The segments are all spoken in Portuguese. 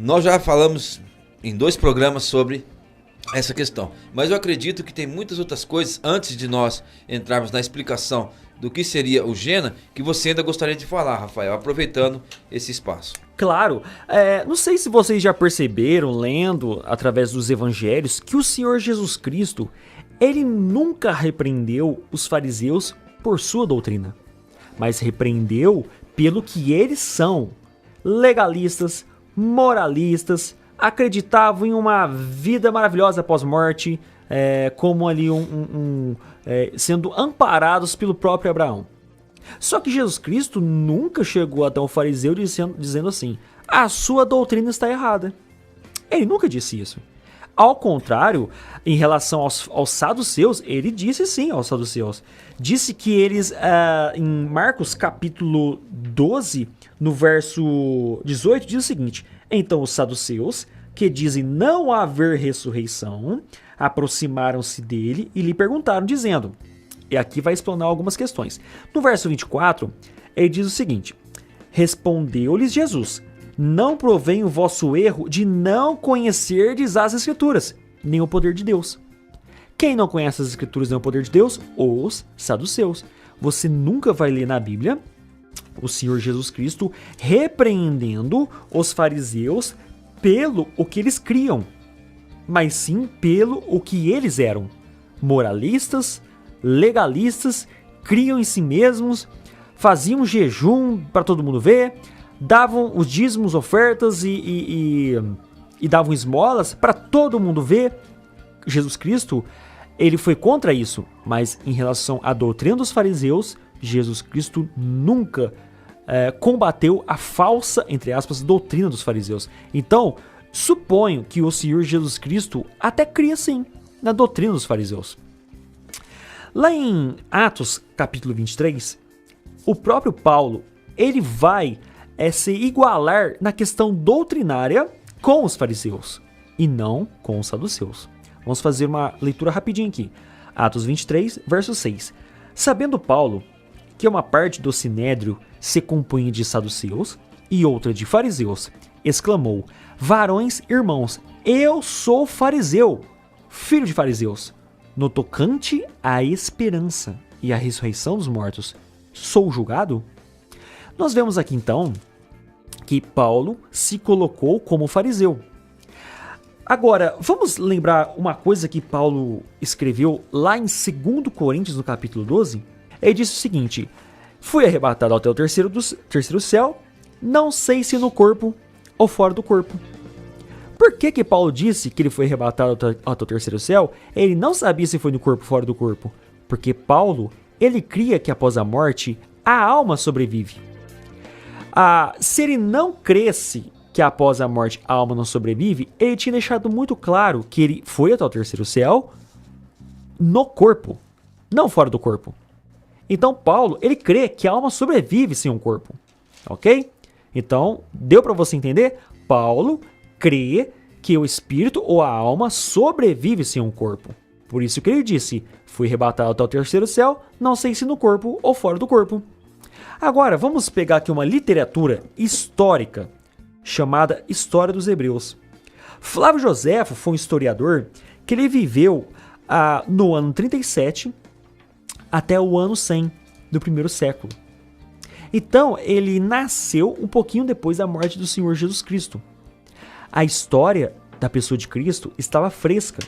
Nós já falamos em 2 programas sobre essa questão, mas eu acredito que tem muitas outras coisas antes de nós entrarmos na explicação do que seria o Gena, que você ainda gostaria de falar, Rafael, aproveitando esse espaço. Claro, não sei se vocês já perceberam, lendo através dos evangelhos, que o Senhor Jesus Cristo, ele nunca repreendeu os fariseus por sua doutrina, mas repreendeu pelo que eles são: legalistas, moralistas, acreditavam em uma vida maravilhosa após morte, como ali sendo amparados pelo próprio Abraão. Só que Jesus Cristo nunca chegou até um fariseu dizendo assim: a sua doutrina está errada. Ele nunca disse isso. Ao contrário, em relação aos saduceus, ele disse sim aos saduceus. Disse que eles, em Marcos capítulo 12, no verso 18, diz o seguinte: então os saduceus, que dizem não haver ressurreição, aproximaram-se dele e lhe perguntaram, dizendo... E aqui vai explanar algumas questões. No verso 24, ele diz o seguinte: respondeu-lhes Jesus: não provém o vosso erro de não conhecerdes as Escrituras, nem o poder de Deus. Quem não conhece as Escrituras nem o poder de Deus? Os saduceus. Você nunca vai ler na Bíblia o Senhor Jesus Cristo repreendendo os fariseus pelo o que eles criam, mas sim pelo o que eles eram: moralistas, legalistas, criam em si mesmos, faziam jejum para todo mundo ver, davam os dízimos, ofertas e davam esmolas para todo mundo ver. Jesus Cristo, ele foi contra isso, mas em relação à doutrina dos fariseus, Jesus Cristo nunca combateu a falsa, entre aspas, doutrina dos fariseus. Então, suponho que o Senhor Jesus Cristo até cria sim na doutrina dos fariseus. Lá em Atos capítulo 23, o próprio Paulo, ele vai se igualar na questão doutrinária com os fariseus e não com os saduceus. Vamos fazer uma leitura rapidinho aqui. Atos 23, verso 6. Sabendo Paulo que uma parte do sinédrio se compunha de saduceus e outra de fariseus, exclamou: varões irmãos, eu sou fariseu, filho de fariseus. No tocante à esperança e à ressurreição dos mortos, sou julgado? Nós vemos aqui então que Paulo se colocou como fariseu. Agora, vamos lembrar uma coisa que Paulo escreveu lá em 2 Coríntios, no capítulo 12? Ele disse o seguinte: fui arrebatado até o terceiro céu, não sei se no corpo ou fora do corpo. Por que Paulo disse que ele foi arrebatado até o terceiro céu? Ele não sabia se foi no corpo ou fora do corpo. Porque Paulo, ele cria que após a morte, a alma sobrevive. Se ele não cresce que após a morte a alma não sobrevive, ele tinha deixado muito claro que ele foi até o terceiro céu no corpo, não fora do corpo. Então Paulo, ele crê que a alma sobrevive sem um corpo. Ok? Então, deu para você entender? Paulo crê que o espírito ou a alma sobrevive sem um corpo. Por isso que ele disse: fui arrebatado até o terceiro céu, não sei se no corpo ou fora do corpo. Agora, vamos pegar aqui uma literatura histórica chamada História dos Hebreus. Flávio Joséfo foi um historiador que ele viveu no ano 37 até o ano 100 do primeiro século. Então, ele nasceu um pouquinho depois da morte do Senhor Jesus Cristo. A história da pessoa de Cristo estava fresca.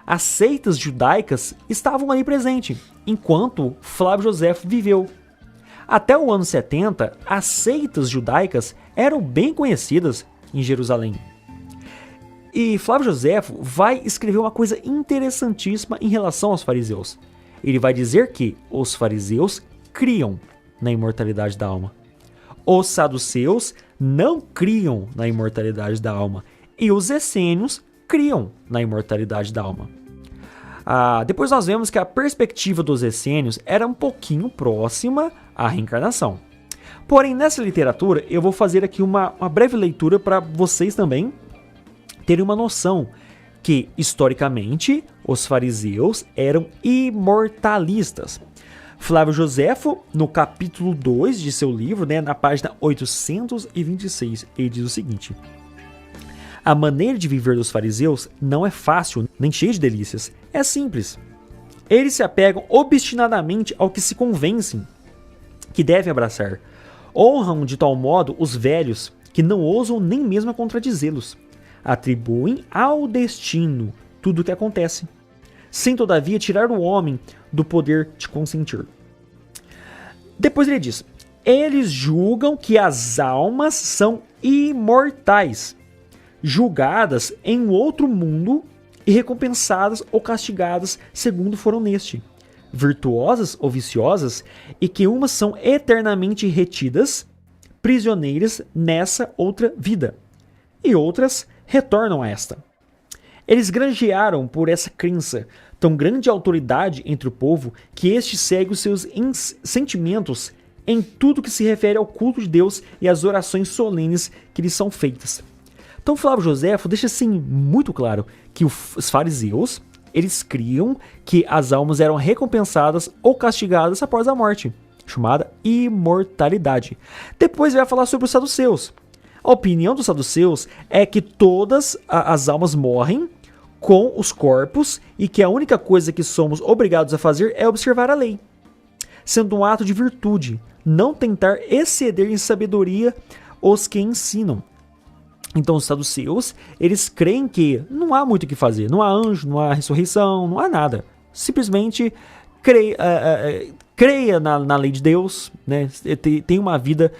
As seitas judaicas estavam ali presentes, enquanto Flávio Joséfo viveu. Até o ano 70, as seitas judaicas eram bem conhecidas em Jerusalém. E Flávio Joséfo vai escrever uma coisa interessantíssima em relação aos fariseus. Ele vai dizer que os fariseus criam na imortalidade da alma. Os saduceus não criam na imortalidade da alma. E os essênios criam na imortalidade da alma. Depois nós vemos que a perspectiva dos essênios era um pouquinho próxima à reencarnação. Porém, nessa literatura, eu vou fazer aqui uma breve leitura para vocês também terem uma noção que, historicamente, os fariseus eram imortalistas. Flávio Joséfo, no capítulo 2 de seu livro, na página 826, ele diz o seguinte: A maneira de viver dos fariseus não é fácil, nem cheia de delícias. É simples. Eles se apegam obstinadamente ao que se convencem que devem abraçar. Honram de tal modo os velhos que não ousam nem mesmo contradizê-los. Atribuem ao destino tudo o que acontece, sem todavia tirar o homem do poder de consentir. Depois ele diz: eles julgam que as almas são imortais, julgadas em um outro mundo e recompensadas ou castigadas segundo foram neste, virtuosas ou viciosas, e que umas são eternamente retidas, prisioneiras nessa outra vida, e outras retornam a esta. Eles granjearam por essa crença tão grande autoridade entre o povo que este segue os seus sentimentos em tudo que se refere ao culto de Deus e às orações solenes que lhes são feitas. Então Flávio Joséfo deixa assim muito claro que os fariseus, eles criam que as almas eram recompensadas ou castigadas após a morte, chamada imortalidade. Depois ele vai falar sobre os saduceus. A opinião dos saduceus é que todas as almas morrem com os corpos e que a única coisa que somos obrigados a fazer é observar a lei, sendo um ato de virtude, não tentar exceder em sabedoria os que ensinam. Então os saduceus, eles creem que não há muito o que fazer, não há anjo, não há ressurreição, não há nada. Simplesmente creia na lei de Deus, né? Tem uma vida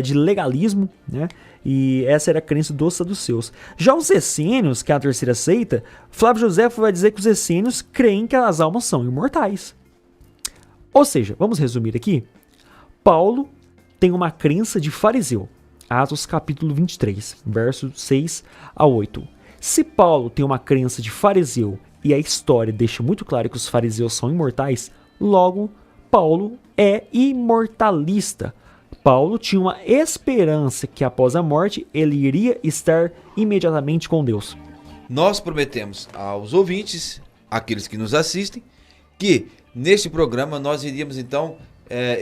de legalismo, né? E essa era a crença dos saduceus. Já os essênios, que é a terceira seita, Flávio Joséfo vai dizer que os essênios creem que as almas são imortais. Ou seja, vamos resumir aqui. Paulo tem uma crença de fariseu. Atos capítulo 23, versos 6 a 8. Se Paulo tem uma crença de fariseu e a história deixa muito claro que os fariseus são imortais, logo Paulo é imortalista. Paulo tinha uma esperança que após a morte ele iria estar imediatamente com Deus. Nós prometemos aos ouvintes, aqueles que nos assistem, que neste programa nós iríamos então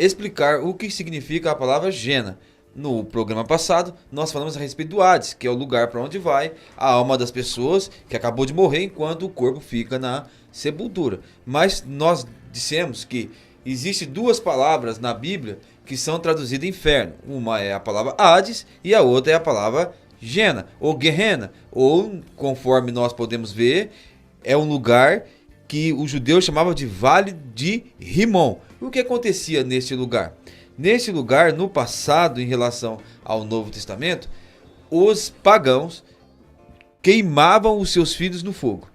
explicar o que significa a palavra Gena. No programa passado, nós falamos a respeito do Hades, que é o lugar para onde vai a alma das pessoas que acabou de morrer enquanto o corpo fica na sepultura. Mas nós dissemos que existem duas palavras na Bíblia que são traduzidas inferno. Uma é a palavra Hades e a outra é a palavra Gena, ou Gehenna, ou, conforme nós podemos ver, é um lugar que os judeus chamavam de Vale de Rimon. E o que acontecia neste lugar? Neste lugar, no passado, em relação ao Novo Testamento, os pagãos queimavam os seus filhos no fogo.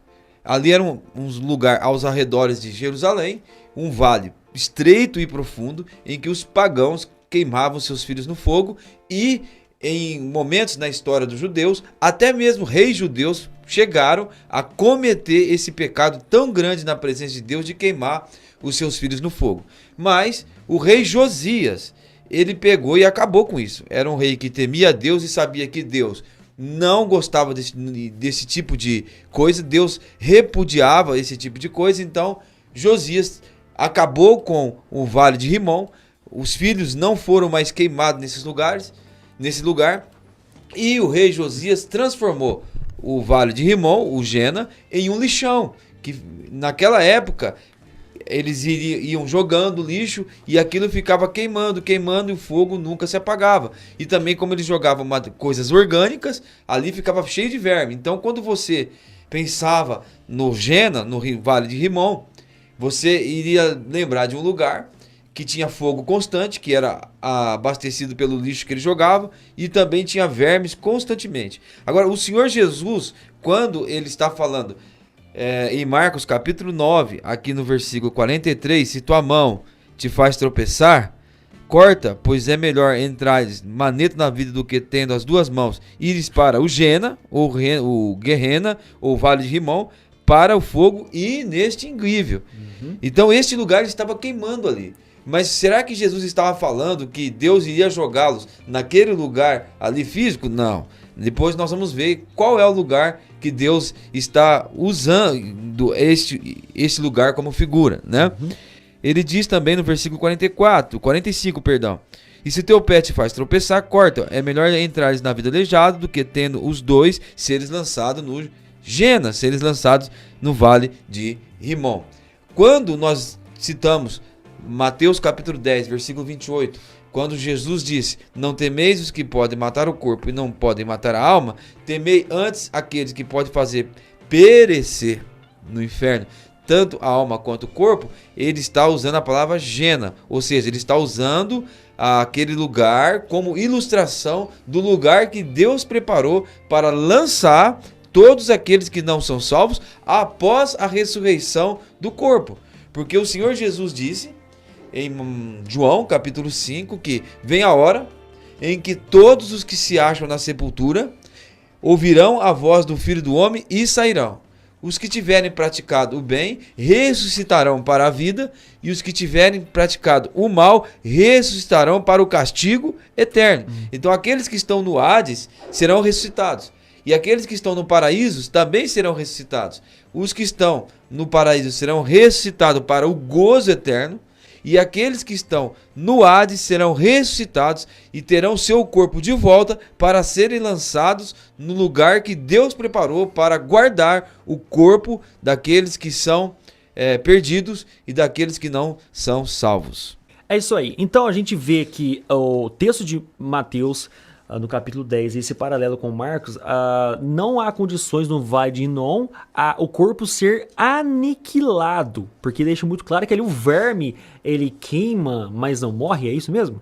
Ali era um lugar aos arredores de Jerusalém, um vale estreito e profundo, em que os pagãos queimavam seus filhos no fogo e, em momentos na história dos judeus, até mesmo reis judeus chegaram a cometer esse pecado tão grande na presença de Deus de queimar os seus filhos no fogo. Mas o rei Josias, ele pegou e acabou com isso. Era um rei que temia a Deus e sabia que Deus não gostava desse tipo de coisa. Deus repudiava esse tipo de coisa. Então Josias acabou com o Vale de Rimon. Os filhos não foram mais queimados nesse lugar. E o rei Josias transformou o Vale de Rimon, o Gena, em um lixão. Que naquela época eles iam jogando lixo e aquilo ficava queimando e o fogo nunca se apagava. E também, como eles jogavam coisas orgânicas, ali ficava cheio de verme. Então, quando você pensava no Gena, no Vale de Rimon, você iria lembrar de um lugar que tinha fogo constante, que era abastecido pelo lixo que eles jogavam, e também tinha vermes constantemente. Agora, o Senhor Jesus, quando ele está falando em Marcos capítulo 9, aqui no versículo 43, se tua mão te faz tropeçar, corta, pois é melhor entrares maneta na vida do que tendo as duas mãos ires para o Gena, ou o Gehenna, ou Vale de Rimon, para o fogo inextinguível. Então este lugar estava queimando ali. Mas será que Jesus estava falando que Deus iria jogá-los naquele lugar ali físico? Não. Depois nós vamos ver qual é o lugar que Deus está usando este lugar como figura, né? Ele diz também no versículo 45, E se teu pé te faz tropeçar, corta. É melhor entrares na vida aleijado do que tendo os dois seres lançados no Gena, seres lançados no vale de Rimon. Quando nós citamos Mateus capítulo 10, versículo 28, quando Jesus disse: não temeis os que podem matar o corpo e não podem matar a alma, temei antes aqueles que podem fazer perecer no inferno tanto a alma quanto o corpo. Ele está usando a palavra Gena, ou seja, ele está usando aquele lugar como ilustração do lugar que Deus preparou para lançar todos aqueles que não são salvos após a ressurreição do corpo. Porque o Senhor Jesus disse em João capítulo 5 que vem a hora em que todos os que se acham na sepultura ouvirão a voz do Filho do Homem e sairão. Os que tiverem praticado o bem ressuscitarão para a vida, e os que tiverem praticado o mal ressuscitarão para o castigo eterno. Então aqueles que estão no Hades serão ressuscitados, e aqueles que estão no paraíso também serão ressuscitados. Os que estão no paraíso serão ressuscitados para o gozo eterno, e aqueles que estão no Hades serão ressuscitados e terão seu corpo de volta para serem lançados no lugar que Deus preparou para guardar o corpo daqueles que são perdidos e daqueles que não são salvos. É isso aí. Então a gente vê que o texto de Mateus, no capítulo 10, esse paralelo com Marcos, não há condições no Vale de Inom o corpo ser aniquilado, porque deixa muito claro que ali o verme, ele queima, mas não morre, é isso mesmo?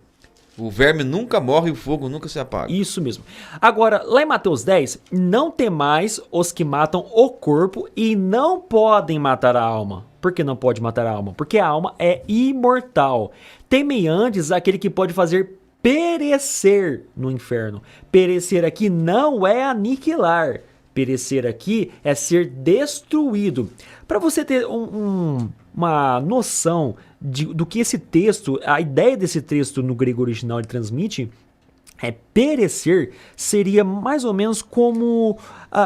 O verme nunca morre e o fogo nunca se apaga. Isso mesmo. Agora, lá em Mateus 10, não temais os que matam o corpo e não podem matar a alma. Por que não pode matar a alma? Porque a alma é imortal. Temei antes aquele que pode fazer perecer no inferno. Perecer aqui não é aniquilar. Perecer aqui é ser destruído. Para você ter uma noção do que esse texto, a ideia desse texto no grego original ele transmite, perecer seria mais ou menos como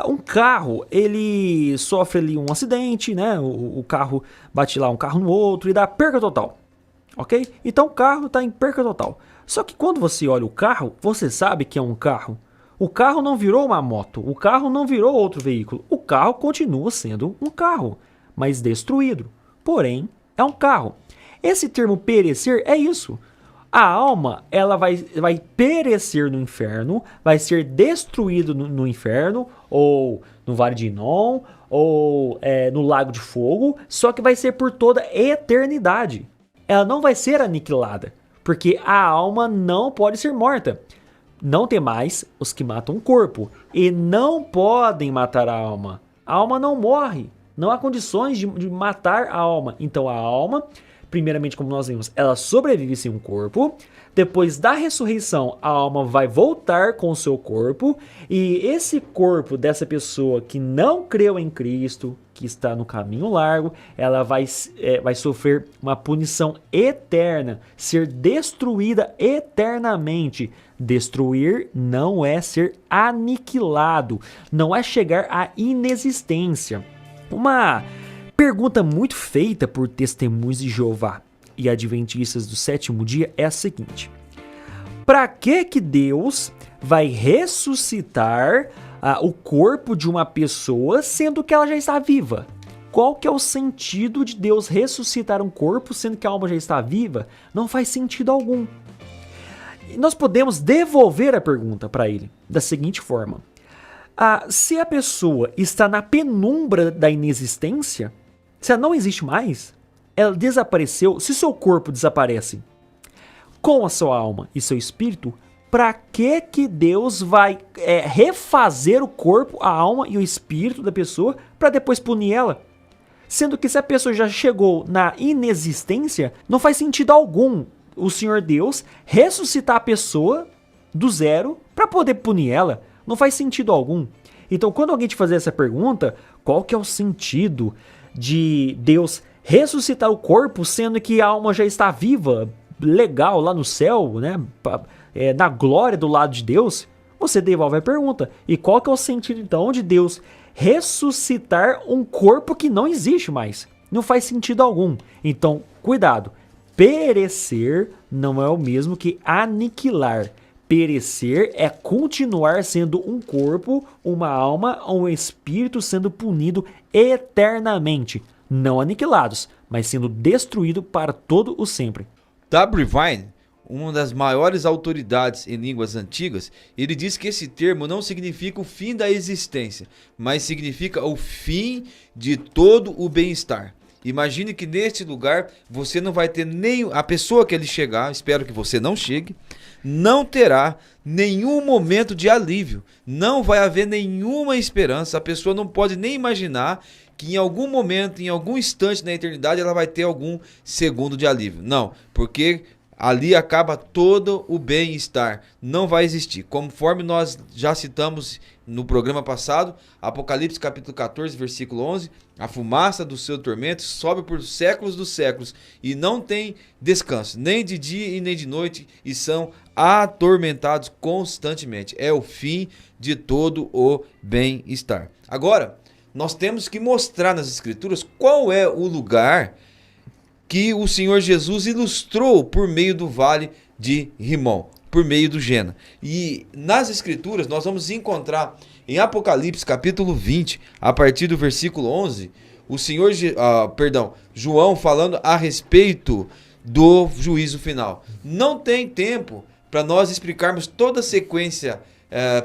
um carro. Ele sofre ali um acidente, né? O carro bate lá um carro no outro e dá perca total. Ok? Então o carro está em perca total. Só que quando você olha o carro, você sabe que é um carro. O carro não virou uma moto, o carro não virou outro veículo. O carro continua sendo um carro, mas destruído. Porém, é um carro. Esse termo perecer é isso. A alma, ela vai perecer no inferno, vai ser destruído no inferno, ou no Vale de Inom, ou no Lago de Fogo, só que vai ser por toda a eternidade. Ela não vai ser aniquilada. Porque a alma não pode ser morta. Não temais os que matam o corpo e não podem matar a alma. A alma não morre. Não há condições de matar a alma. Então a alma, primeiramente como nós vimos, ela sobrevive sem um corpo. Depois da ressurreição, a alma vai voltar com o seu corpo. E esse corpo dessa pessoa que não creu em Cristo, que está no caminho largo, ela vai sofrer uma punição eterna, ser destruída eternamente. Destruir não é ser aniquilado, não é chegar à inexistência. Uma pergunta muito feita por testemunhos de Jeová e adventistas do sétimo dia é a seguinte: para que Deus vai ressuscitar o corpo de uma pessoa sendo que ela já está viva? Qual que é o sentido de Deus ressuscitar um corpo sendo que a alma já está viva? Não faz sentido algum. E nós podemos devolver a pergunta para ele da seguinte forma: se a pessoa está na penumbra da inexistência, se ela não existe mais, ela desapareceu, se seu corpo desaparece com a sua alma e seu espírito, para que Deus vai refazer o corpo, a alma e o espírito da pessoa para depois punir ela? Sendo que se a pessoa já chegou na inexistência, não faz sentido algum o Senhor Deus ressuscitar a pessoa do zero para poder punir ela. Não faz sentido algum. Então, quando alguém te fazer essa pergunta, qual que é o sentido de Deus ressuscitar o corpo, sendo que a alma já está viva, legal, lá no céu, né? Na glória do lado de Deus? Você devolve a pergunta. E qual que é o sentido, então, de Deus ressuscitar um corpo que não existe mais? Não faz sentido algum. Então, cuidado. perecer não é o mesmo que aniquilar. Perecer é continuar sendo um corpo, uma alma ou um espírito sendo punido eternamente. Não aniquilados, mas sendo destruído para todo o sempre. W. Vine, uma das maiores autoridades em línguas antigas, ele diz que esse termo não significa o fim da existência, mas significa o fim de todo o bem-estar. Imagine que neste lugar você não vai ter nem a pessoa que ele chegar, espero que você não chegue, não terá nenhum momento de alívio, não vai haver nenhuma esperança, a pessoa não pode nem imaginar que em algum momento, em algum instante na eternidade ela vai ter algum segundo de alívio. Não, porque ali acaba todo o bem-estar, não vai existir. Conforme nós já citamos no programa passado, Apocalipse capítulo 14, versículo 11, a fumaça do seu tormento sobe por séculos dos séculos e não tem descanso, nem de dia e nem de noite, e são atormentados constantemente. É o fim de todo o bem-estar. Agora, nós temos que mostrar nas Escrituras qual é o lugar que o Senhor Jesus ilustrou por meio do vale de Rimon, por meio do Gena. E nas Escrituras nós vamos encontrar em Apocalipse capítulo 20, a partir do versículo 11, João falando a respeito do juízo final. Não tem tempo para nós explicarmos toda a sequência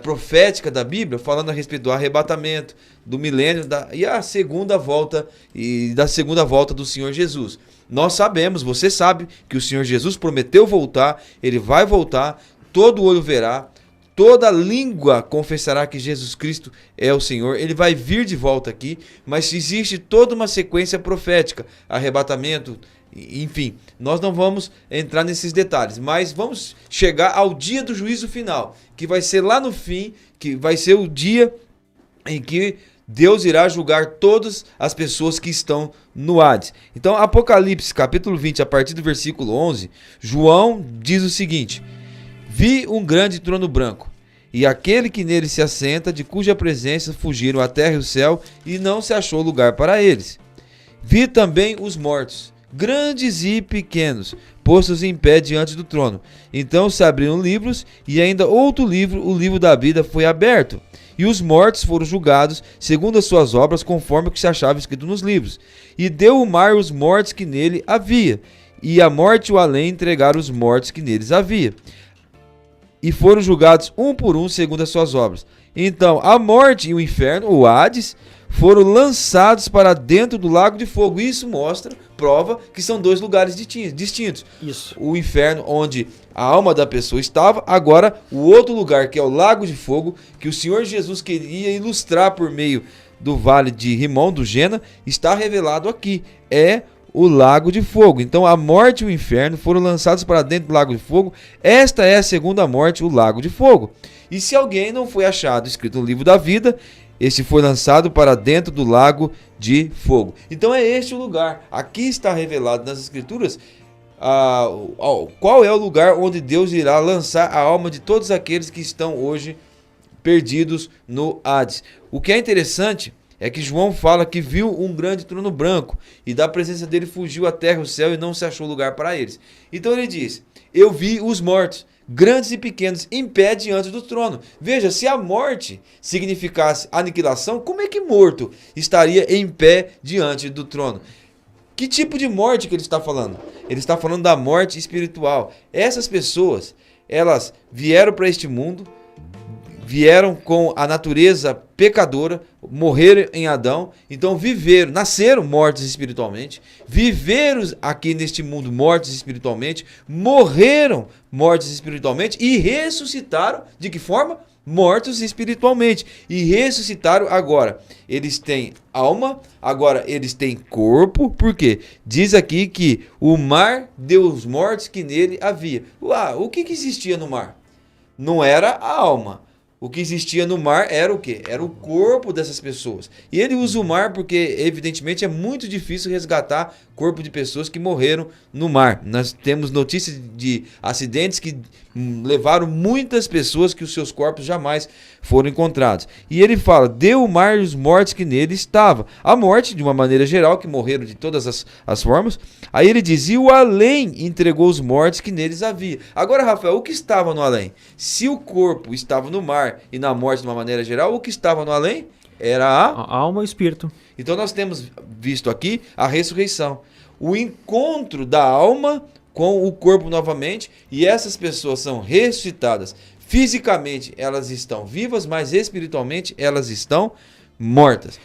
profética da Bíblia, falando a respeito do arrebatamento, do milênio e da segunda volta do Senhor Jesus. Nós sabemos, você sabe, que o Senhor Jesus prometeu voltar, ele vai voltar, todo olho verá, toda língua confessará que Jesus Cristo é o Senhor, ele vai vir de volta aqui, mas existe toda uma sequência profética, arrebatamento, enfim, nós não vamos entrar nesses detalhes, mas vamos chegar ao dia do juízo final, que vai ser lá no fim, que vai ser o dia em que Deus irá julgar todas as pessoas que estão no Hades. Então, Apocalipse, capítulo 20, a partir do versículo 11, João diz o seguinte: vi um grande trono branco, e aquele que nele se assenta, de cuja presença fugiram a terra e o céu, e não se achou lugar para eles. Vi também os mortos, grandes e pequenos, postos em pé diante do trono. Então se abriram livros, e ainda outro livro, o livro da vida, foi aberto. E os mortos foram julgados segundo as suas obras, conforme o que se achava escrito nos livros. E deu o mar os mortos que nele havia, e a morte e o além entregaram os mortos que neles havia. E foram julgados um por um segundo as suas obras. Então a morte e o inferno, o Hades, foram lançados para dentro do lago de fogo. Isso prova que são dois lugares distintos. Isso. O inferno, onde a alma da pessoa estava, agora o outro lugar, que é o lago de fogo, que o Senhor Jesus queria ilustrar por meio do vale de Rimon, do Gena, está revelado aqui. É o lago de fogo. Então a morte e o inferno foram lançados para dentro do lago de fogo. Esta é a segunda morte, o lago de fogo. E se alguém não foi achado escrito no livro da vida, este foi lançado para dentro do lago de fogo. Então é este o lugar. Aqui está revelado nas Escrituras qual é o lugar onde Deus irá lançar a alma de todos aqueles que estão hoje perdidos no Hades. O que é interessante é que João fala que viu um grande trono branco, e da presença dele fugiu a terra e o céu, e não se achou lugar para eles. Então ele diz: eu vi os mortos, grandes e pequenos, em pé diante do trono. Veja, se a morte significasse aniquilação, como é que morto estaria em pé diante do trono? Que tipo de morte que ele está falando? Ele está falando da morte espiritual. Essas pessoas, elas vieram para este mundo, vieram com a natureza pecadora, morreram em Adão, então nasceram mortos espiritualmente, viveram aqui neste mundo mortos espiritualmente, morreram mortos espiritualmente e ressuscitaram. De que forma? Mortos espiritualmente. E ressuscitaram agora. Eles têm alma, agora eles têm corpo. Por quê? Diz aqui que o mar deu os mortos que nele havia. O que existia no mar? Não era a alma. o que existia no mar era o quê? Era o corpo dessas pessoas. E ele usa o mar porque, evidentemente, é muito difícil resgatar corpo de pessoas que morreram no mar. Nós temos notícias de acidentes que levaram muitas pessoas que os seus corpos jamais foram encontrados. E ele fala, deu o mar os mortos que nele estavam. A morte, de uma maneira geral, que morreram de todas as formas. Aí ele diz, e o além entregou os mortos que neles havia. Agora, Rafael, o que estava no além? Se o corpo estava no mar e na morte de uma maneira geral, o que estava no além era A alma e o espírito. Então nós temos visto aqui a ressurreição, o encontro da alma com o corpo novamente, e essas pessoas são ressuscitadas. Fisicamente elas estão vivas, mas espiritualmente elas estão mortas.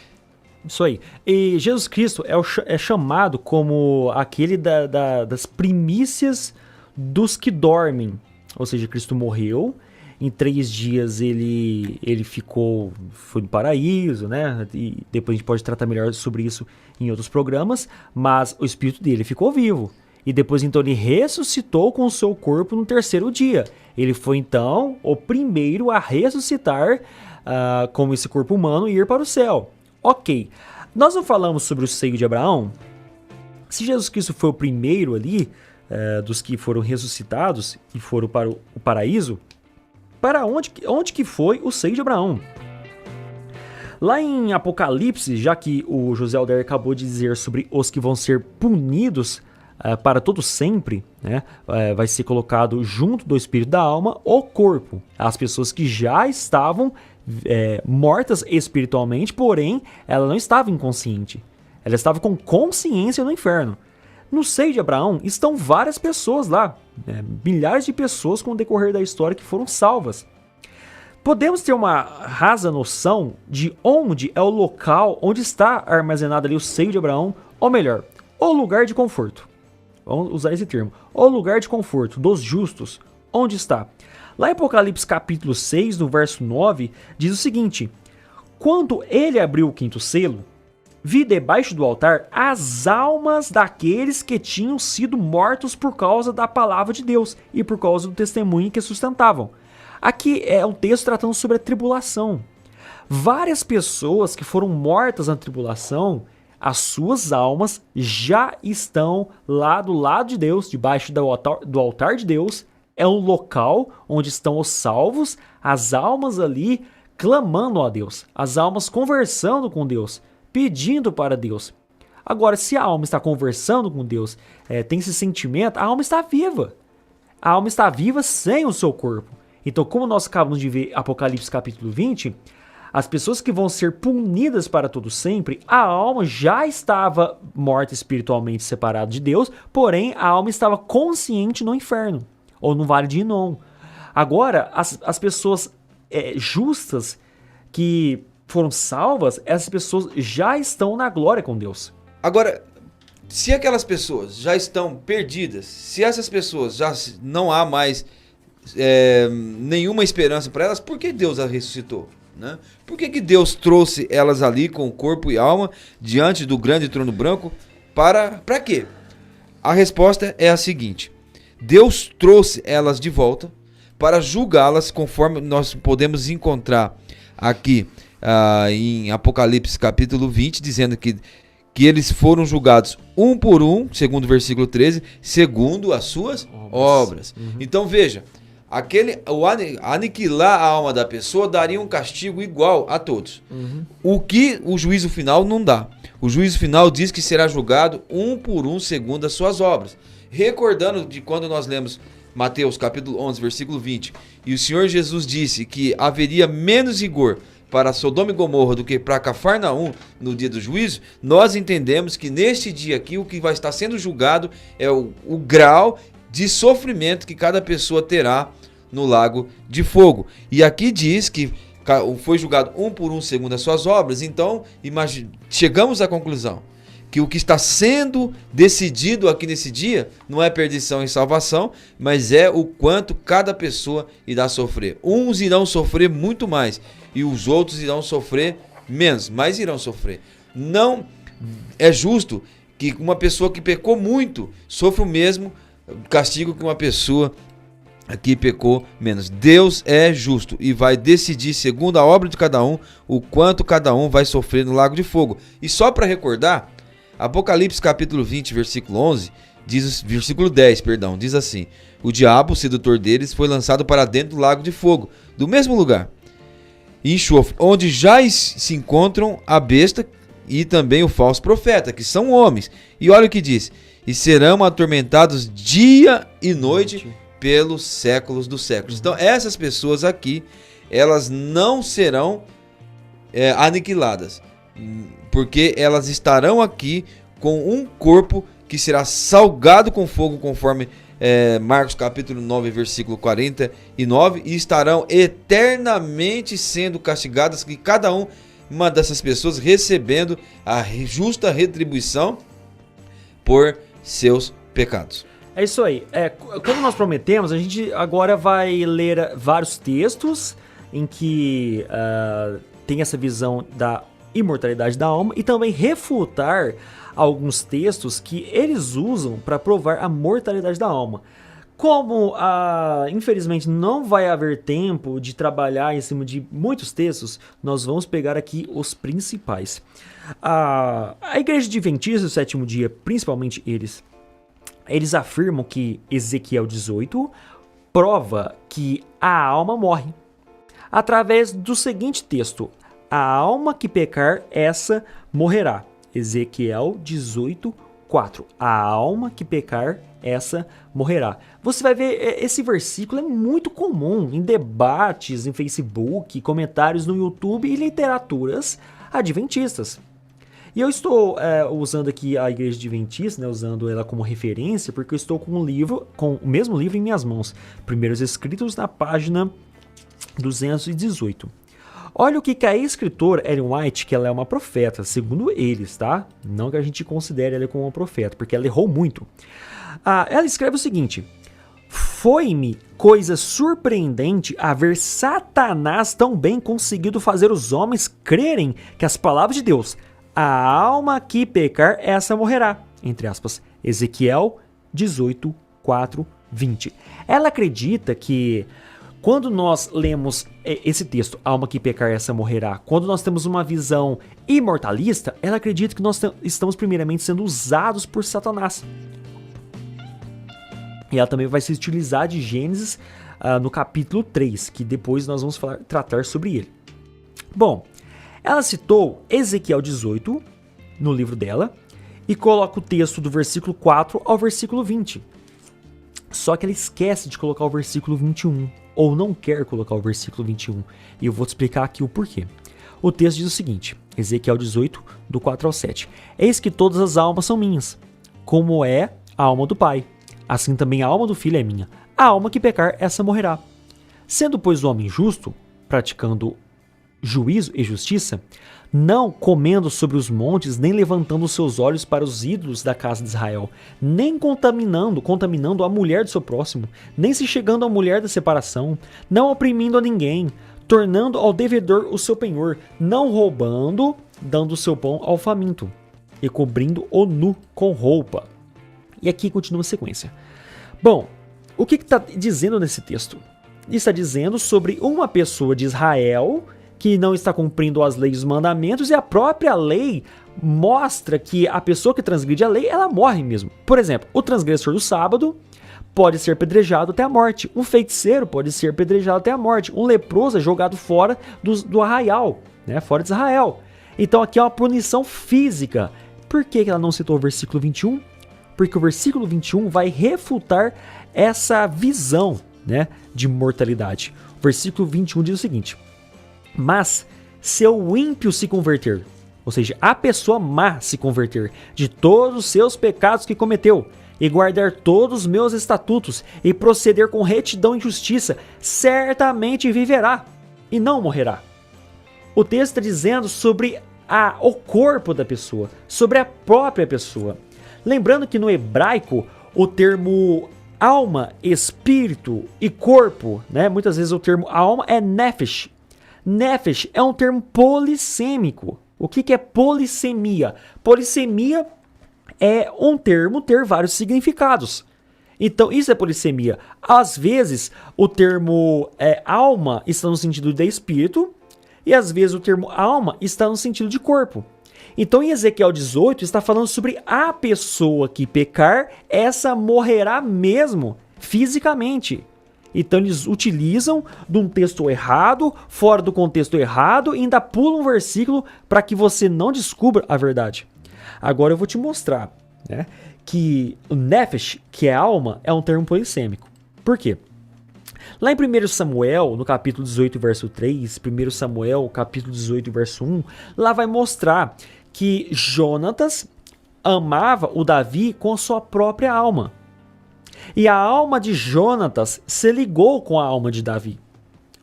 Isso aí. E Jesus Cristo é chamado como aquele das primícias dos que dormem. Ou seja, Cristo morreu. Em 3 dias ele foi no paraíso, né? E depois a gente pode tratar melhor sobre isso em outros programas. Mas o espírito dele ficou vivo. E depois então ele ressuscitou com o seu corpo no 3º dia. Ele foi então o primeiro a ressuscitar como esse corpo humano e ir para o céu. Ok. Nós não falamos sobre o seio de Abraão? Se Jesus Cristo foi o primeiro ali dos que foram ressuscitados e foram para o paraíso, para onde que foi o seio de Abraão? Lá em Apocalipse, já que o José Alder acabou de dizer sobre os que vão ser punidos para todo sempre, né? Vai ser colocado junto do espírito da alma o corpo. As pessoas que já estavam mortas espiritualmente, porém ela não estava inconsciente. Ela estava com consciência no inferno. No seio de Abraão estão várias pessoas lá, milhares de pessoas com o decorrer da história que foram salvas. Podemos ter uma rasa noção de onde é o local onde está armazenado ali o seio de Abraão, ou melhor, o lugar de conforto. Vamos usar esse termo. O lugar de conforto dos justos, onde está? Lá em Apocalipse capítulo 6, no verso 9, diz o seguinte: quando ele abriu o 5º selo, vi debaixo do altar as almas daqueles que tinham sido mortos por causa da palavra de Deus e por causa do testemunho que sustentavam. Aqui é um texto tratando sobre a tribulação. Várias pessoas que foram mortas na tribulação, as suas almas já estão lá do lado de Deus, debaixo do altar de Deus. É um local onde estão os salvos, as almas ali clamando a Deus, as almas conversando com Deus, pedindo para Deus. Agora, se a alma está conversando com Deus, tem esse sentimento, a alma está viva. A alma está viva sem o seu corpo. Então, como nós acabamos de ver Apocalipse capítulo 20, as pessoas que vão ser punidas para todo sempre, a alma já estava morta espiritualmente separada de Deus, porém a alma estava consciente no inferno, ou no vale de Inom. Agora, as pessoas justas que foram salvas, essas pessoas já estão na glória com Deus. Agora, se aquelas pessoas já estão perdidas, se essas pessoas já não há mais nenhuma esperança para elas, por que Deus as ressuscitou? Né? Por que Deus trouxe elas ali com corpo e alma diante do grande trono branco? Para quê? A resposta é a seguinte: Deus trouxe elas de volta para julgá-las, conforme nós podemos encontrar aqui em Apocalipse capítulo 20, dizendo que eles foram julgados um por um, segundo o versículo 13, segundo as suas obras. Uhum. Então veja, aniquilar a alma da pessoa daria um castigo igual a todos. Uhum. O que o juízo final não dá. O juízo final diz que será julgado um por um segundo as suas obras. Recordando de quando nós lemos Mateus capítulo 11, versículo 20, e o Senhor Jesus disse que haveria menos rigor para Sodoma e Gomorra do que para Cafarnaum no dia do juízo, nós entendemos que neste dia aqui o que vai estar sendo julgado é o grau de sofrimento que cada pessoa terá no lago de fogo. E aqui diz que foi julgado um por um segundo as suas obras. Então, chegamos à conclusão que o que está sendo decidido aqui nesse dia não é perdição e salvação, mas é o quanto cada pessoa irá sofrer. Uns irão sofrer muito mais e os outros irão sofrer menos, mas irão sofrer. Não é justo que uma pessoa que pecou muito sofra o mesmo castigo que uma pessoa aqui pecou menos. Deus é justo e vai decidir, segundo a obra de cada um, o quanto cada um vai sofrer no lago de fogo. E só para recordar, Apocalipse capítulo 20, versículo 11, versículo 10, diz assim: o diabo, o sedutor deles, foi lançado para dentro do lago de fogo, do mesmo lugar, e enxofre, onde já se encontram a besta e também o falso profeta, que são homens. E olha o que diz: e serão atormentados dia e noite pelos séculos dos séculos. Então essas pessoas aqui, elas não serão aniquiladas, porque elas estarão aqui com um corpo que será salgado com fogo, conforme Marcos capítulo 9, versículo 49, e estarão eternamente sendo castigadas, que cada uma dessas pessoas recebendo a justa retribuição por seus pecados. É isso aí. Como nós prometemos, a gente agora vai ler vários textos em que tem essa visão da imortalidade da alma e também refutar alguns textos que eles usam para provar a mortalidade da alma. Como, infelizmente, não vai haver tempo de trabalhar em cima de muitos textos, nós vamos pegar aqui os principais. A Igreja Adventista do Sétimo Dia, principalmente eles afirmam que Ezequiel 18 prova que a alma morre através do seguinte texto: a alma que pecar, essa morrerá. Ezequiel 18, 4. A alma que pecar, essa morrerá. Você vai ver, esse versículo é muito comum em debates em Facebook, comentários no YouTube e literaturas adventistas. E eu estou usando aqui a Igreja Adventista, usando ela como referência, porque eu estou com o mesmo livro em minhas mãos. Primeiros Escritos, na página 218. Olha o que a escritora Ellen White, que ela é uma profeta, segundo eles, tá? Não que a gente considere ela como uma profeta, porque ela errou muito. Ela escreve o seguinte: foi-me coisa surpreendente a ver Satanás tão bem conseguido fazer os homens crerem que as palavras de Deus, a alma que pecar, essa morrerá. Entre aspas, Ezequiel 18, 4, 20. Ela acredita que quando nós lemos esse texto, alma que pecar, essa morrerá, quando nós temos uma visão imortalista, ela acredita que nós estamos primeiramente sendo usados por Satanás. E ela também vai se utilizar de Gênesis no capítulo 3, que depois nós vamos tratar sobre ele. Bom, ela citou Ezequiel 18 no livro dela e coloca o texto do versículo 4 ao versículo 20. Só que ela esquece de colocar o versículo 21, ou não quer colocar o versículo 21. E eu vou te explicar aqui o porquê. O texto diz o seguinte, Ezequiel 18, do 4 ao 7. Eis que todas as almas são minhas, como é a alma do Pai. Assim também a alma do Filho é minha. A alma que pecar, essa morrerá. Sendo, pois, o homem justo, praticando juízo e justiça, não comendo sobre os montes, nem levantando os seus olhos para os ídolos da casa de Israel, nem contaminando a mulher do seu próximo, nem se chegando à mulher da separação, não oprimindo a ninguém, tornando ao devedor o seu penhor, não roubando, dando o seu pão ao faminto, e cobrindo o nu com roupa. E aqui continua a sequência. Bom, o que está dizendo nesse texto? Está dizendo sobre uma pessoa de Israel que não está cumprindo as leis e os mandamentos, e a própria lei mostra que a pessoa que transgride a lei, ela morre mesmo. Por exemplo, o transgressor do sábado pode ser apedrejado até a morte, um feiticeiro pode ser apedrejado até a morte, um leproso é jogado fora do arraial, né, fora de Israel. Então aqui é uma punição física. Por que ela não citou o versículo 21? Porque o versículo 21 vai refutar essa visão, né, de mortalidade. O versículo 21 diz o seguinte: mas se o ímpio se converter, ou seja, a pessoa má se converter de todos os seus pecados que cometeu, e guardar todos os meus estatutos, e proceder com retidão e justiça, certamente viverá, e não morrerá. O texto está dizendo sobre o corpo da pessoa, sobre a própria pessoa. Lembrando que no hebraico, o termo alma, espírito e corpo, né, muitas vezes o termo alma é nefesh. Nefesh é um termo polissêmico. O que é polissemia? Polissemia é um termo ter vários significados. Então, isso é polissemia. Às vezes, o termo alma está no sentido de espírito, e às vezes o termo alma está no sentido de corpo. Então, em Ezequiel 18, está falando sobre a pessoa que pecar, essa morrerá mesmo, fisicamente. Então, eles utilizam de um texto errado, fora do contexto errado, e ainda pulam um versículo para que você não descubra a verdade. Agora eu vou te mostrar, né, que o nefesh, que é alma, é um termo polissêmico. Por quê? Lá em 1 Samuel, no capítulo 18, verso 3, 1 Samuel, capítulo 18, verso 1, lá vai mostrar que Jonatas amava o Davi com a sua própria alma. E a alma de Jonatas se ligou com a alma de Davi.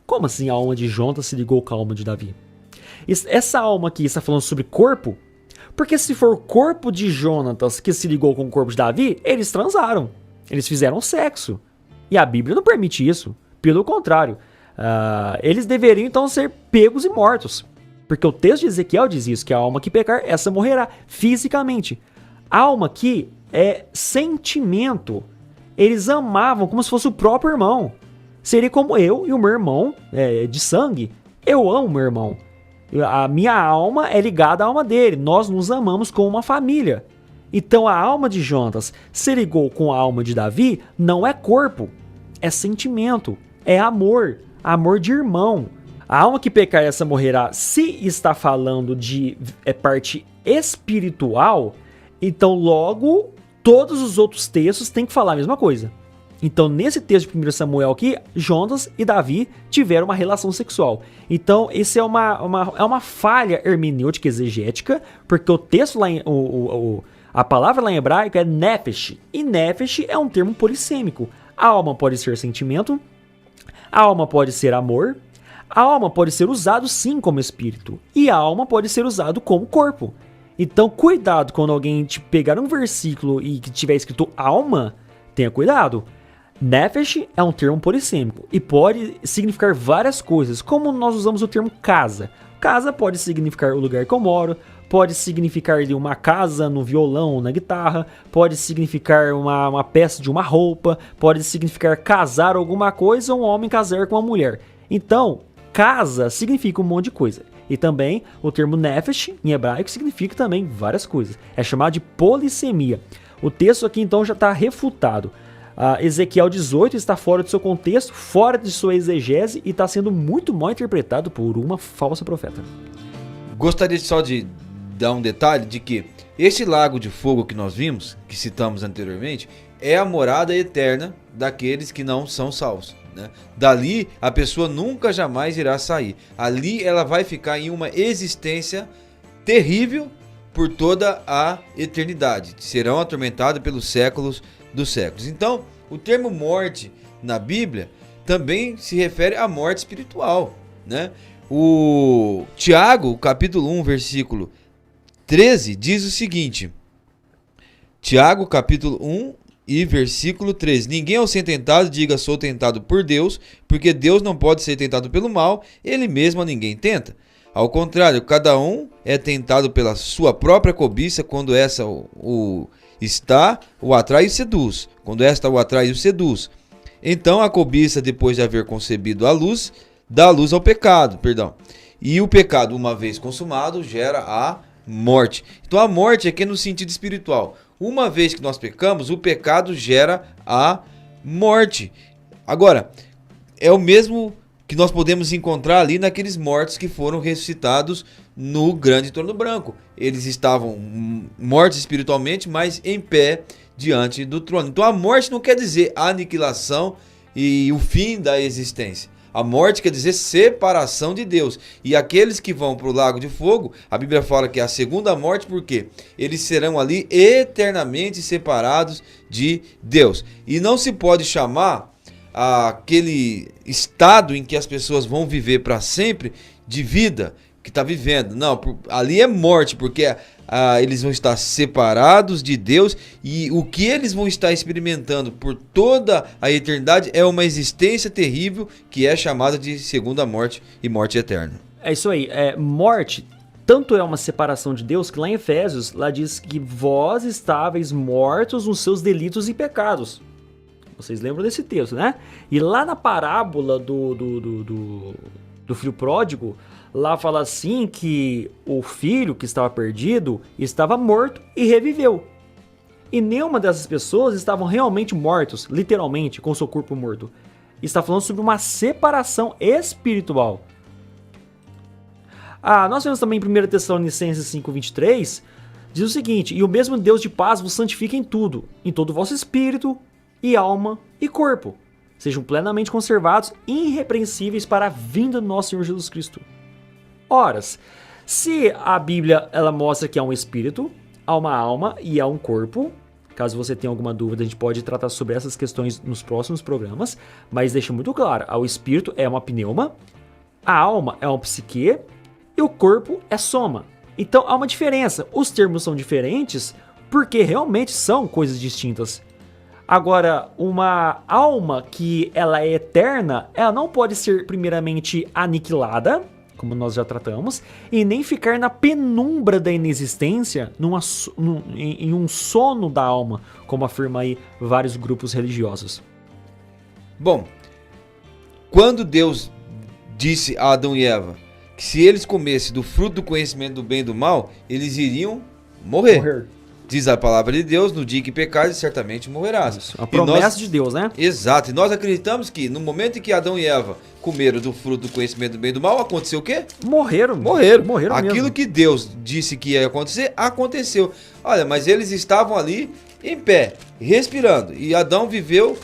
Como assim a alma de Jonatas se ligou com a alma de Davi? Essa alma aqui está falando sobre corpo, porque se for o corpo de Jonatas que se ligou com o corpo de Davi, eles transaram, eles fizeram sexo. E a Bíblia não permite isso, pelo contrário. Eles deveriam então ser pegos e mortos. Porque o texto de Ezequiel diz isso, que a alma que pecar, essa morrerá fisicamente. A alma aqui é sentimento. Eles amavam como se fosse o próprio irmão. Seria como eu e o meu irmão de sangue. Eu amo meu irmão. A minha alma é ligada à alma dele. Nós nos amamos como uma família. Então a alma de Jonatas se ligou com a alma de Davi, não é corpo, é sentimento, é amor, amor de irmão. A alma que pecar essa morrerá, se está falando de parte espiritual, então logo todos os outros textos têm que falar a mesma coisa. Então nesse texto de 1 Samuel aqui, Jonatas e Davi tiveram uma relação sexual. Então esse é uma falha hermenêutica exegética, porque o texto lá, a palavra lá em hebraico é nefesh, e nefesh é um termo polissêmico. A alma pode ser sentimento, a alma pode ser amor, a alma pode ser usado sim como espírito, e a alma pode ser usado como corpo. Então cuidado quando alguém te pegar um versículo e que tiver escrito alma, tenha cuidado. Nefesh é um termo polissêmico e pode significar várias coisas, como nós usamos o termo casa. Casa pode significar o lugar que eu moro, pode significar uma casa no violão ou na guitarra, pode significar uma peça de uma roupa, pode significar casar alguma coisa ou um homem casar com uma mulher. Então, casa significa um monte de coisa. E também o termo nefesh, em hebraico, significa também várias coisas. É chamado de polissemia. O texto aqui então já está refutado. Ezequiel 18 está fora do seu contexto, fora de sua exegese e está sendo muito mal interpretado por uma falsa profeta. Gostaria só de dar um detalhe de que esse lago de fogo que nós vimos, que citamos anteriormente, é a morada eterna daqueles que não são salvos, né? Dali a pessoa nunca jamais irá sair. Ali ela vai ficar em uma existência terrível por toda a eternidade. Serão atormentados pelos séculos dos séculos. Então, o termo morte na Bíblia também se refere à morte espiritual, né? O Tiago, capítulo 1, versículo 13, diz o seguinte: Tiago, capítulo 1 e versículo 13: Ninguém ao ser tentado diga sou tentado por Deus, porque Deus não pode ser tentado pelo mal, ele mesmo a ninguém tenta. Ao contrário, cada um é tentado pela sua própria cobiça, quando essa o atrai e seduz. Quando esta o atrai e o seduz. Então a cobiça, depois de haver concebido a luz, dá luz ao pecado, E o pecado, uma vez consumado, gera a morte. Então a morte aqui é no sentido espiritual. Uma vez que nós pecamos, o pecado gera a morte. Agora, é o mesmo que nós podemos encontrar ali naqueles mortos que foram ressuscitados no grande trono branco. Eles estavam mortos espiritualmente, mas em pé diante do trono. Então a morte não quer dizer aniquilação e o fim da existência. A morte quer dizer separação de Deus. E aqueles que vão para o lago de fogo, a Bíblia fala que é a segunda morte, porque eles serão ali eternamente separados de Deus. E não se pode chamar aquele estado em que as pessoas vão viver para sempre de vida que está vivendo. Não, ali é morte, porque eles vão estar separados de Deus, e o que eles vão estar experimentando por toda a eternidade é uma existência terrível que é chamada de segunda morte e morte eterna. É isso aí, morte tanto é uma separação de Deus que lá em Efésios, lá diz que vós estáveis mortos nos seus delitos e pecados. Vocês lembram desse texto, né? E lá na parábola do filho pródigo, lá fala assim que o filho que estava perdido estava morto e reviveu. E nenhuma dessas pessoas estavam realmente mortos, literalmente, com seu corpo morto. Está falando sobre uma separação espiritual. Nós vemos também em 1 Tessalonicenses 5:23, diz o seguinte: e o mesmo Deus de paz vos santifica em tudo, em todo o vosso espírito, e alma, e corpo. Sejam plenamente conservados, irrepreensíveis para a vinda do nosso Senhor Jesus Cristo. Ora, se a Bíblia ela mostra que há um espírito, há uma alma e há um corpo, caso você tenha alguma dúvida, a gente pode tratar sobre essas questões nos próximos programas, mas deixa muito claro, o espírito é uma pneuma, a alma é uma psique e o corpo é soma. Então há uma diferença, os termos são diferentes porque realmente são coisas distintas. Agora, uma alma que ela é eterna, ela não pode ser primeiramente aniquilada, como nós já tratamos, e nem ficar na penumbra da inexistência, em um sono da alma, como afirma aí vários grupos religiosos. Bom, quando Deus disse a Adão e Eva que se eles comessem do fruto do conhecimento do bem e do mal, eles iriam morrer. Diz a palavra de Deus, no dia que pecares, certamente morrerás. Isso, a promessa de Deus, né? Exato, e nós acreditamos que no momento em que Adão e Eva comeram do fruto do conhecimento do bem e do mal, aconteceu o quê? Morreram Aquilo mesmo. que Deus disse que ia acontecer, aconteceu. Olha, mas eles estavam ali em pé, respirando, e Adão viveu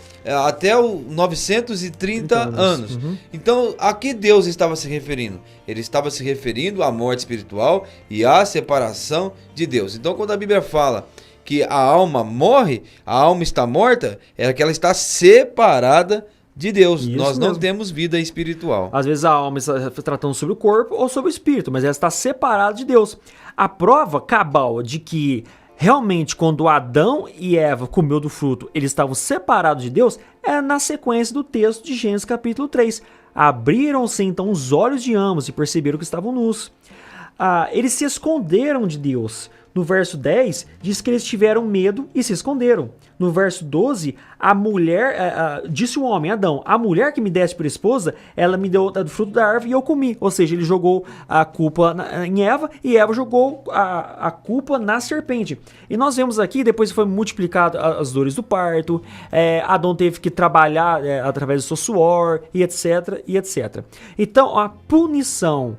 até os 930 anos. Uhum. Então, a que Deus estava se referindo? Ele estava se referindo à morte espiritual e à separação de Deus. Então, quando a Bíblia fala que a alma morre, a alma está morta, é que ela está separada de Deus. Isso Nós não mesmo. temos vida espiritual. Às vezes a alma está tratando sobre o corpo ou sobre o espírito, mas ela está separada de Deus. A prova cabal de que realmente, quando Adão e Eva comeu do fruto, eles estavam separados de Deus, é na sequência do texto de Gênesis capítulo 3. Abriram-se então os olhos de ambos e perceberam que estavam nus. Eles se esconderam de Deus. No verso 10, diz que eles tiveram medo e se esconderam. No verso 12, a mulher, disse o homem, Adão, a mulher que me deste por esposa, ela me deu do fruto da árvore e eu comi. Ou seja, ele jogou a culpa em Eva e Eva jogou a culpa na serpente. E nós vemos aqui, depois foi multiplicado as dores do parto, Adão teve que trabalhar através do seu suor, e etc, e etc. Então, a punição...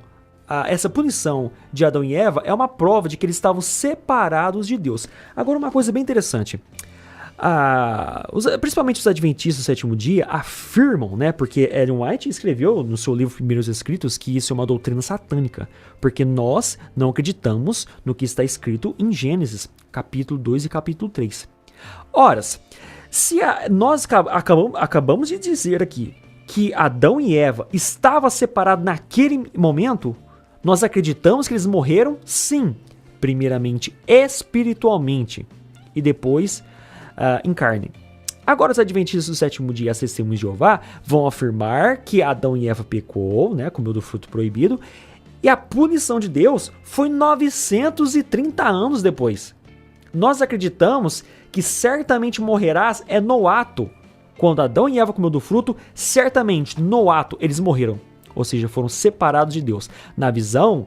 essa punição de Adão e Eva é uma prova de que eles estavam separados de Deus. Agora, uma coisa bem interessante. Principalmente os adventistas do sétimo dia afirmam, né, porque Ellen White escreveu no seu livro Primeiros Escritos que isso é uma doutrina satânica, porque nós não acreditamos no que está escrito em Gênesis, capítulo 2 e capítulo 3. Ora, se nós acabamos de dizer aqui que Adão e Eva estavam separados naquele momento, nós acreditamos que eles morreram, sim, primeiramente espiritualmente e depois em carne. Agora os adventistas do sétimo dia, as testemunhas de Jeová, vão afirmar que Adão e Eva pecou, né, comeu do fruto proibido, e a punição de Deus foi 930 anos depois. Nós acreditamos que certamente morrerás no ato. Quando Adão e Eva comeu do fruto, certamente no ato eles morreram. Ou seja, foram separados de Deus. Na visão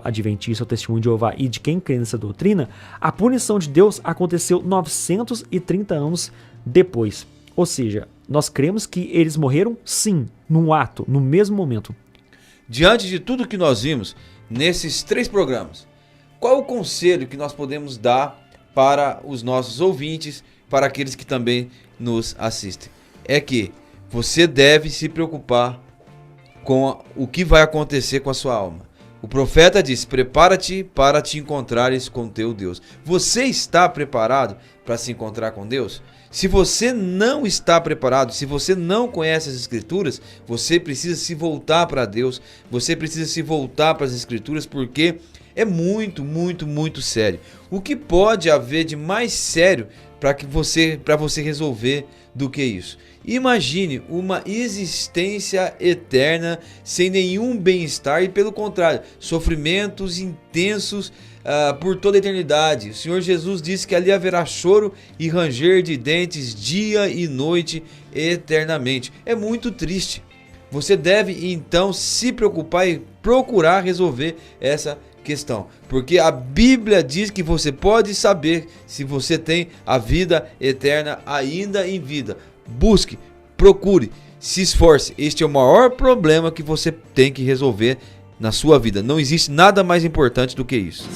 adventista, o testemunho de Jeová e de quem crê nessa doutrina, a punição de Deus aconteceu 930 anos depois. Ou seja, nós cremos que eles morreram sim, num ato, no mesmo momento. Diante de tudo que nós vimos nesses 3 programas, qual o conselho que nós podemos dar para os nossos ouvintes, para aqueles que também nos assistem? É que você deve se preocupar com o que vai acontecer com a sua alma. O profeta diz: prepara-te para te encontrares com teu Deus. Você está preparado para se encontrar com Deus? Se você não está preparado, se você não conhece as Escrituras, você precisa se voltar para Deus, você precisa se voltar para as Escrituras, porque É muito, muito, muito sério. O que pode haver de mais sério para você resolver do que isso? Imagine uma existência eterna sem nenhum bem-estar e, pelo contrário, sofrimentos intensos por toda a eternidade. O Senhor Jesus disse que ali haverá choro e ranger de dentes dia e noite eternamente. É muito triste. Você deve então se preocupar e procurar resolver essa questão, porque a Bíblia diz que você pode saber se você tem a vida eterna ainda em vida. Busque, procure, se esforce. Este é o maior problema que você tem que resolver na sua vida. Não existe nada mais importante do que isso.